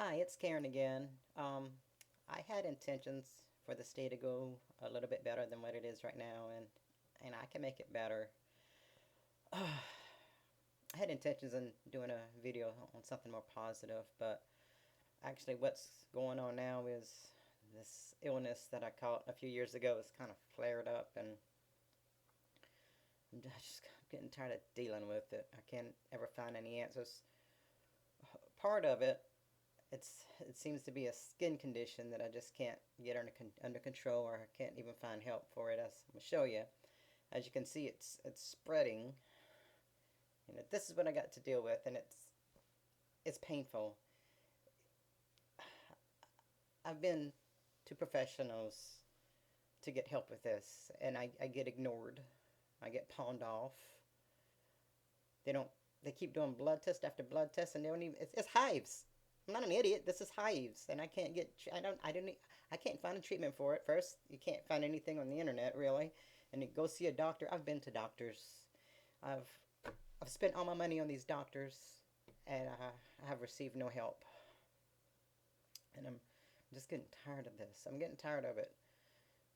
Hi, it's Karen again. I had intentions for this day to go a little bit better than what it is right now, and I can make it better. I had intentions on doing a video on something more positive, but actually, what's going on now is this illness that I caught a few years ago is kind of flared up, and I'm just getting tired of dealing with it. I can't ever find any answers. Part of it seems to be a skin condition that I just can't get under control, or I can't even find help for it. As I'm gonna show you, as you can see, it's spreading. This is what I got to deal with, and it's painful. I've been to professionals to get help with this, and I get ignored. I get pawned off. They don't. They keep doing blood test after blood test, and they don't even. It's hives. I'm not an idiot. This is hives, and I can't get. I don't. I didn't. I can't find a treatment for it. First, you can't find anything on the internet really, and you go see a doctor. I've been to doctors. I've I've spent all my money on these doctors, and I have received no help. And I'm just getting tired of this. I'm getting tired of it.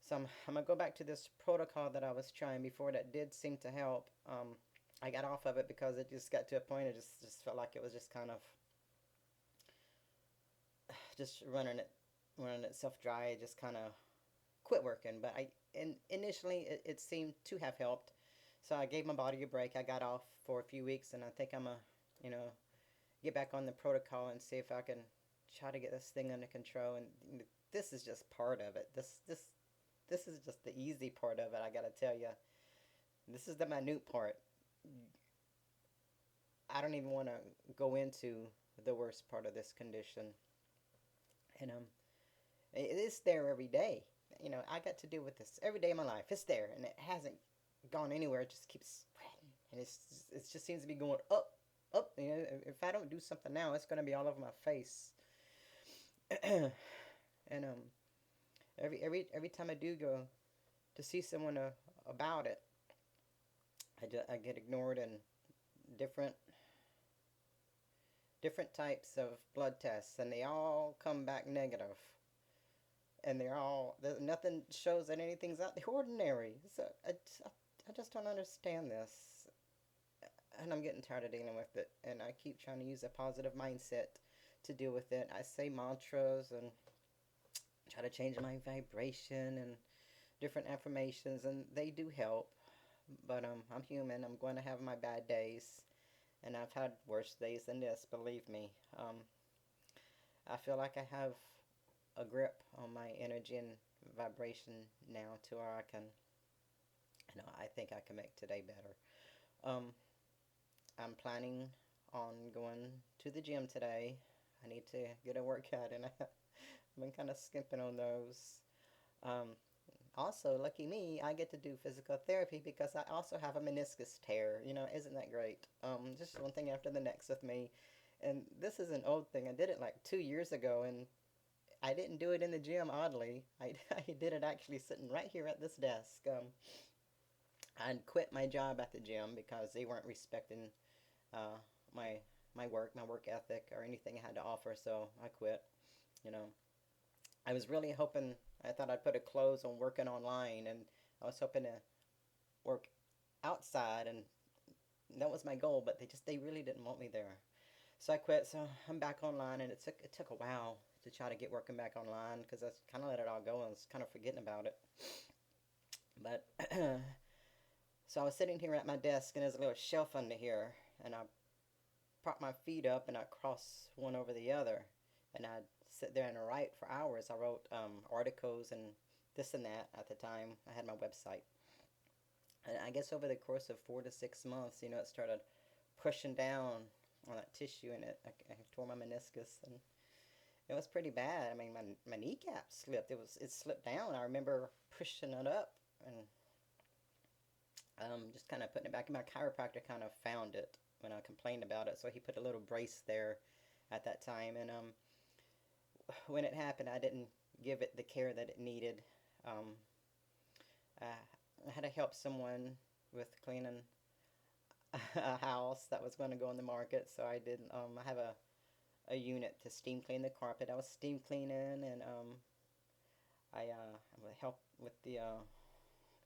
So I'm gonna go back to this protocol that I was trying before that did seem to help. I got off of it because it just got to a point. It just felt like it was just kind of just running itself dry. It just kind of quit working. But initially it seemed to have helped. So I gave my body a break. I got off for a few weeks, and I think I'm gonna you know get back on the protocol and see if I can try to get this thing under control. And this is just part of it. This is just the easy part of it. I gotta tell you, this is the minute part. I don't even want to go into the worst part of this condition, and it's there every day. I got to deal with this every day of my life. It's there, and it hasn't gone anywhere. It just keeps spreading, and it just seems to be going up, up. If I don't do something now, it's gonna be all over my face. And every time I do go to see someone about it, I get ignored, and different different types of blood tests, and they all come back negative, and nothing shows that anything's out of the ordinary. So I just don't understand this, and I'm getting tired of dealing with it. And I keep trying to use a positive mindset to deal with it. I say mantras and try to change my vibration and different affirmations, and they do help. But I'm human. I'm going to have my bad days, and I've had worse days than this. Believe me. I feel like I have a grip on my energy and vibration now to where I can. I think I can make today better. Um, I'm planning on going to the gym today. I need to get a workout, and I've been kind of skimping on those. Um, Also, lucky me, I get to do physical therapy because I also have a meniscus tear. Isn't that great? Just one thing after the next with me. And this is an old thing. I did it like 2 years ago, and I didn't do it in the gym, oddly. I did it actually sitting right here at this desk. I'd quit my job at the gym because they weren't respecting uh, my my work ethic, or anything I had to offer, so I quit. You know, I was really hoping. I thought I'd put a close on working online, and I was hoping to work outside, and that was my goal. But they really didn't want me there, so I quit. So I'm back online, and it took a while to try to get working back online because I kind of let it all go and was kind of forgetting about it. But so I was sitting here at my desk, and there's a little shelf under here, and I prop my feet up, and I cross one over the other, and I'd sit there and write for hours. I wrote articles and this and that at the time. I had my website. And I guess over the course of 4 to 6 months, it started pushing down on that tissue, and I tore my meniscus, and it was pretty bad. I mean, my kneecap slipped. It slipped down. I remember pushing it up, and just kind of putting it back. And my chiropractor kind of found it when I complained about it, so he put a little brace there at that time. And when it happened, I didn't give it the care that it needed. Um, I had to help someone with cleaning a house that was going to go on the market, so I did. I have a unit to steam clean the carpet. I was steam cleaning, and I help with the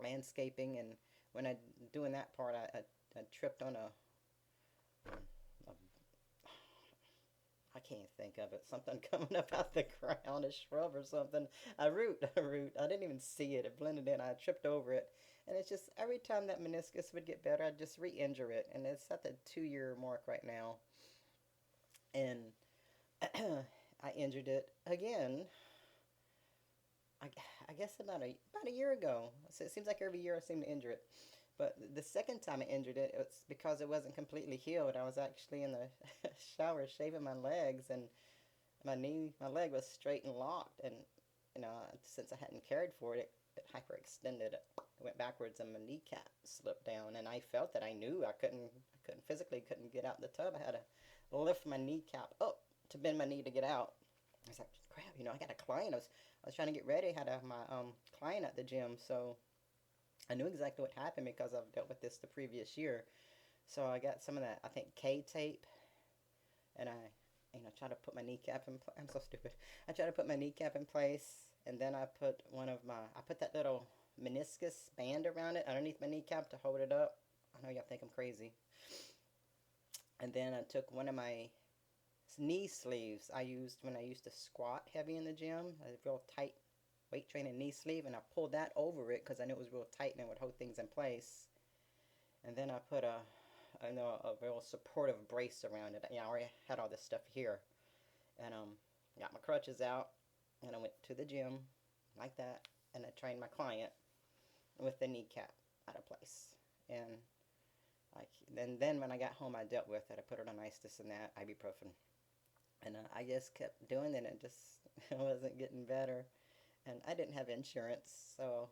landscaping. And when I doing that part, I tripped on a I can't think of it. Something coming up out the ground, a shrub or something. A root, a root. I didn't even see it. It blended in. I tripped over it. And it's just every time that meniscus would get better, I'd just re injure it. And it's at the 2 year mark right now. And I injured it again. I, I guess about a year ago. So it seems like every year I seem to injure it. But the second time I injured it, it's because it wasn't completely healed. I was actually in the shower shaving my legs, and my leg was straight and locked. And since I hadn't cared for it, it hyperextended. It went backwards, and my kneecap slipped down. And I felt that I knew I couldn't physically couldn't get out the tub. I had to lift my kneecap up to bend my knee to get out. I was like, crap, I got a client. I was trying to get ready. I had to have my client at the gym, so I knew exactly what happened because I've dealt with this the previous year. So I got some of that, I think, K tape, and I try to put my kneecap in. I'm so stupid. I try to put my kneecap in place, and then I put that little meniscus band around it underneath my kneecap to hold it up. I know y'all think I'm crazy. And then I took one of my knee sleeves I used when I used to squat heavy in the gym, a real tight weight training knee sleeve, and I pulled that over it because I knew it was real tight and it would hold things in place. And then I put a real supportive brace around it. I already had all this stuff here, and got my crutches out, and I went to the gym like that, and I trained my client with the kneecap out of place. And then when I got home, I dealt with it. I put it on ice, this and that, ibuprofen, and I just kept doing it. And it just wasn't getting better, and I didn't have insurance, so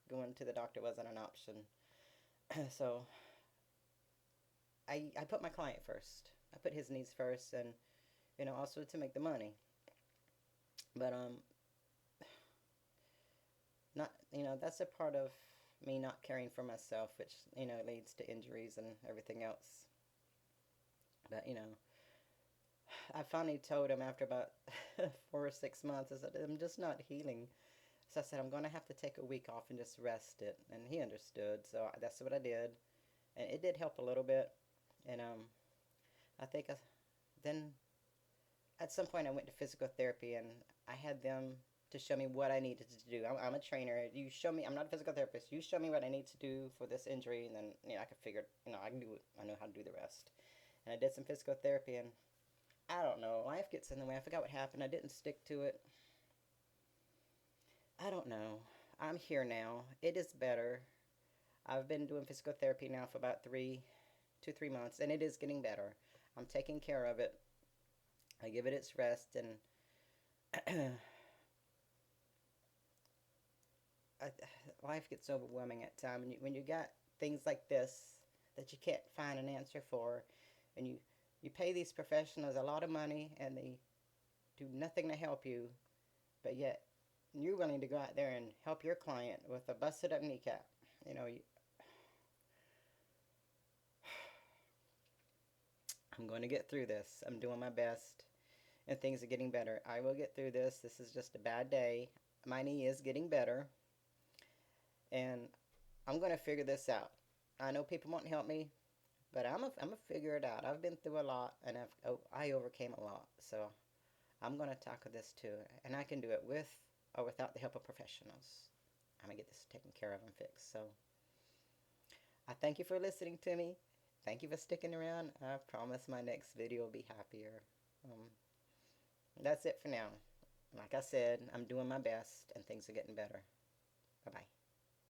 going to the doctor wasn't an option. So I put my client first. I put his needs first, and also to make the money. But not that's a part of me not caring for myself, which leads to injuries and everything else. But I finally told him after about 4 or 6 months, I said, I'm just not healing. So I said, I'm going to have to take a week off and just rest it. And he understood. So that's what I did. And it did help a little bit. And I think then at some point I went to physical therapy, and I had them to show me what I needed to do. I'm a trainer. You show me, I'm not a physical therapist. You show me what I need to do for this injury, and then I can figure, I can do it. I know how to do the rest. And I did some physical therapy, and I don't know. Life gets in the way. I forgot what happened. I didn't stick to it. I don't know. I'm here now. It is better. I've been doing physical therapy now for about 3 months, and it is getting better. I'm taking care of it. I give it its rest, and life gets overwhelming at times. When you got things like this that you can't find an answer for, and you pay these professionals a lot of money, and they do nothing to help you, but yet you're willing to go out there and help your client with a busted up kneecap. I'm going to get through this. I'm doing my best, and things are getting better. I will get through this. This is just a bad day. My knee is getting better, and I'm going to figure this out. I know people won't help me, but I'm gonna figure it out. I've been through a lot, and I overcame a lot. So I'm going to tackle this too, and I can do it with or without the help of professionals. I'm going to get this taken care of and fixed. So I thank you for listening to me. Thank you for sticking around. I promise my next video will be happier. That's it for now. Like I said, I'm doing my best, and things are getting better. Bye-bye.